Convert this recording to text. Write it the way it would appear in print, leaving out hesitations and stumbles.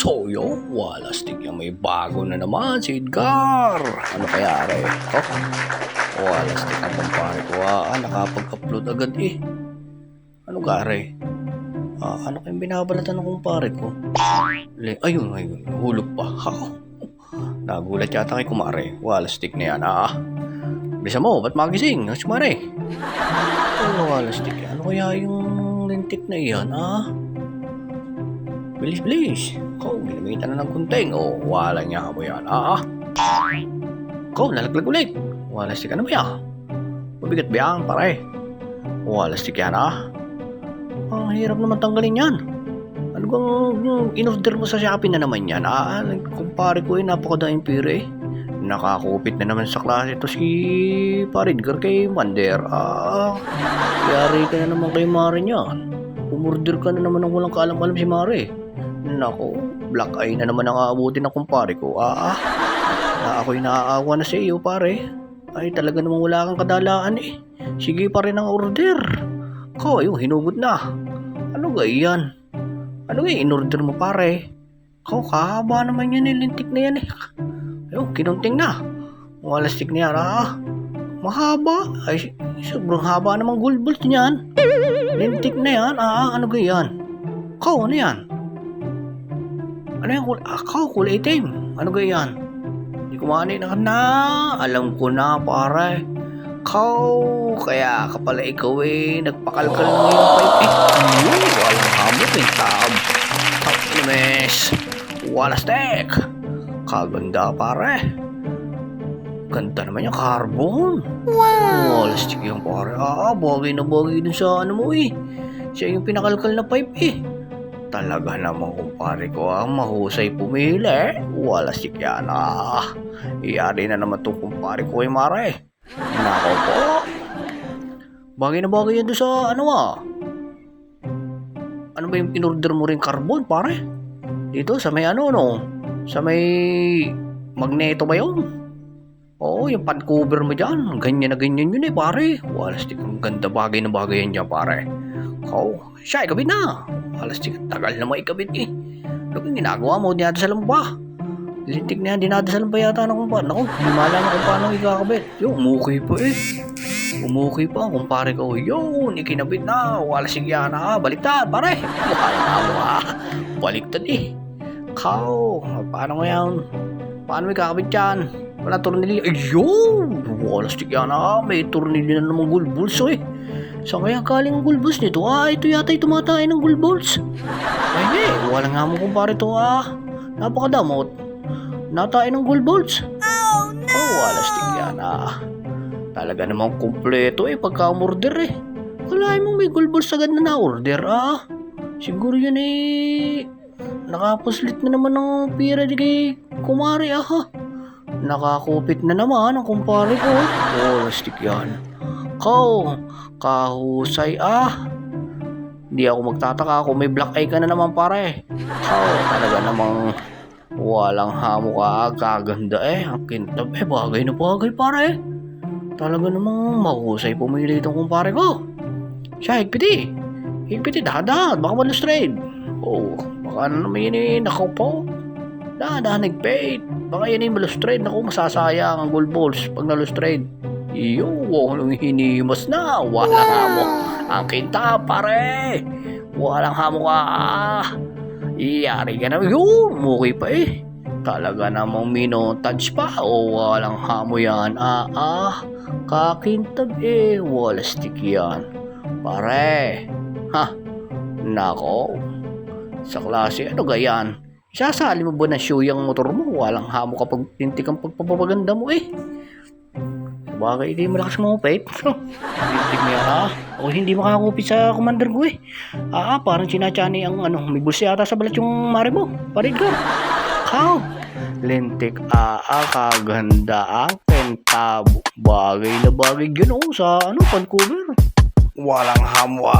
So yo, walastik yung may bago na naman si Edgar. Ano kaya rin? Walastik ang kumpare ko. Nakapag-upload agad eh. Ano gare? Ano kayong binabalatan ng kumpare ko? Ayun, hulog pa. Nagulat yata kay kumare. Walastik na yan Bisa mo, ba't magising? Kumare. Walastik yan. Ano kaya yung lintik na iyan Bilis. Ginamitan na ng kunting. Wala niya mo yan. Nalaglag ulit. Walastik ano ba yan? Mabigat ba yan, pare? Walastik yan, Ang hirap naman tanggalin yan. Ano bang in-order mo sa Shopee na naman yan, Kumpare ko napakadaing pire. Nakakupit na naman sa klase ito si Paridgar kay Mander. Yari ka na naman kay Mare niyan. Umorder ka na naman ng walang kaalam-alam si Mare. Nako, black eye na naman ang aabutin ng kumpare ko. Ako'y naaawa na sa iyo, pare. Ay, talaga namang wala kang kadalaan eh. Sige pa rin ang order. Ayun, hinugot na. Ano ga yan? Ano ga in-order mo, pare? Kahaba naman yan lintik na yan eh. Ayun, kinunting na. Walastik na yan, Mahaba. Ay, sobrang haba namang gulbult niyan. Lintik na yan, ano ga yan? Ano yan? Ano yan? Kulay itim. Ano ga yan? Hindi ko maanay na. Alam ko na, pare. Kaya pala ikaw nagpakalkal ng iyong pipe walang hamot tab. Mes. Walastek. Kaganda, pare. Ganda naman yung carbon. Wow. Walastek yung pare. Bagay na bagay dun sa mo Siya yung pinakalkal na pipe Talaga namang kumpare ko mahusay pumili. Walastik yan Iyari na naman itong kumpare ko Mare. Nako po. Bagay na bagay yan doon sa Ano ba yung in-order mo rin carbon pare? Dito sa may Sa may magneto ba yun? Yung pad cover mo dyan. Ganyan na ganyan yun pare. Walastik ang ganda bagay na bagay yan dyan pare. Siya ikabit na. Walastik tagal na maikabit Ano kung ginagawa mo dito sa lamba? Lintik na yan, dinadasalan pa yata ng kumpare. Naku, hindi malaman kung paano ikakabit. Umukay pa Umukay pa ang kumpare ko. Ikinabit na. Walastik yan baliktad pare. Wala mo baliktad paano ngayon? Paano ikakabit yan? Wala tornilyo. Walastik yan may tornilyo na namang gulbuls Saan kaya galing ang gulbuls nito? Ito yata yung tumatay ng gulbuls. Hindi, walang nga mo kumpare ito Napakadamot. Natay ng gulbuls. Walastik yan Talaga namang kumpleto pagka-order Kalahin mo may gulbuls agad na na-order Siguro yan nakapuslit na naman ng pira di kay kumari Nakakupit na naman ang kumpare ko. Walastik yan. Kahusay Hindi ako magtataka kung may black eye ka na naman pare. Talaga namang walang hamo kaganda ang kintab bagay na bagay pare. Talaga namang mahusay pumili itong kumpare ko. Siya higpiti dahan baka malustrade. Baka naman yun nakaw po. Dahan nagpait. Baka yan malustrade. Naku, masasayang ang gulbuls pag nalustrade. Walang hinimas na. Walang hamo. Ang kinta, pare. Walang hamo Iyari ka na. Mukay pa Talaga namang minotage pa. Walang hamo yan. Kakintab walastik yan. Pare. Nako. Sa klase, ano gayan? Isasali mo ba na show yung motor mo? Walang hamo kapag tintik ang pagpapaganda mo Bagay, hindi malakas mo pait. Tintik mo yan hindi makakupit sa commander ko parang sinachani ang may bulsa yata sa balat yung mare mo. Paridgar. Lintik kaganda ang pentabo. Bagay na bagay yun sa Vancouver. Walang hamo